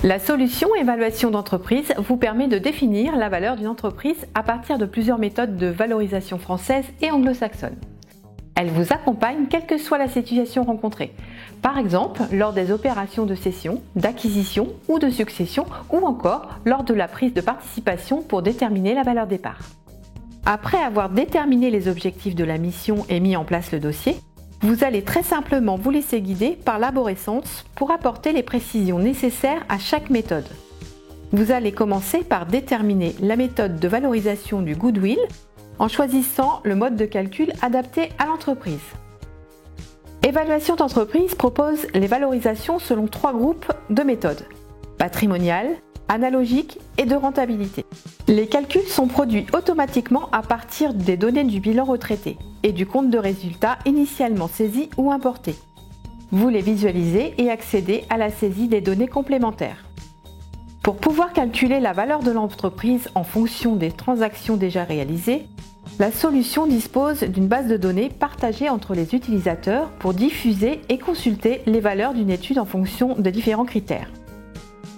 La solution évaluation d'entreprise vous permet de définir la valeur d'une entreprise à partir de plusieurs méthodes de valorisation françaises et anglo-saxonnes. Elle vous accompagne quelle que soit la situation rencontrée. Par exemple, lors des opérations de cession, d'acquisition ou de succession, ou encore lors de la prise de participation pour déterminer la valeur des parts. Après avoir déterminé les objectifs de la mission et mis en place le dossier, vous allez très simplement vous laisser guider par l'arborescence pour apporter les précisions nécessaires à chaque méthode. Vous allez commencer par déterminer la méthode de valorisation du goodwill en choisissant le mode de calcul adapté à l'entreprise. Évaluation d'entreprise propose les valorisations selon 3 groupes de méthodes: patrimoniale, analogique et de rentabilité. Les calculs sont produits automatiquement à partir des données du bilan retraité et du compte de résultat initialement saisi ou importé. Vous les visualisez et accédez à la saisie des données complémentaires. Pour pouvoir calculer la valeur de l'entreprise en fonction des transactions déjà réalisées, la solution dispose d'une base de données partagée entre les utilisateurs pour diffuser et consulter les valeurs d'une étude en fonction de différents critères.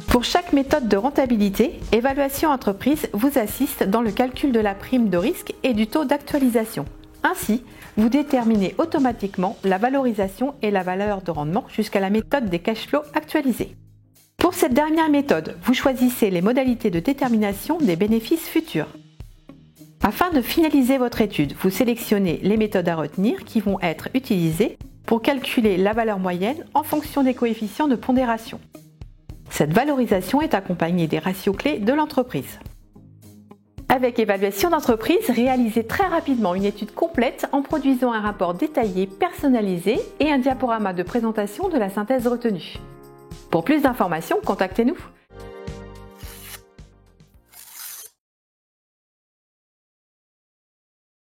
Pour chaque méthode de rentabilité, Évaluation Entreprise vous assiste dans le calcul de la prime de risque et du taux d'actualisation. Ainsi, vous déterminez automatiquement la valorisation et la valeur de rendement jusqu'à la méthode des cash flows actualisés. Pour cette dernière méthode, vous choisissez les modalités de détermination des bénéfices futurs. Afin de finaliser votre étude, vous sélectionnez les méthodes à retenir qui vont être utilisées pour calculer la valeur moyenne en fonction des coefficients de pondération. Cette valorisation est accompagnée des ratios clés de l'entreprise. Avec Évaluation d'entreprise, réalisez très rapidement une étude complète en produisant un rapport détaillé, personnalisé et un diaporama de présentation de la synthèse retenue. Pour plus d'informations, contactez-nous.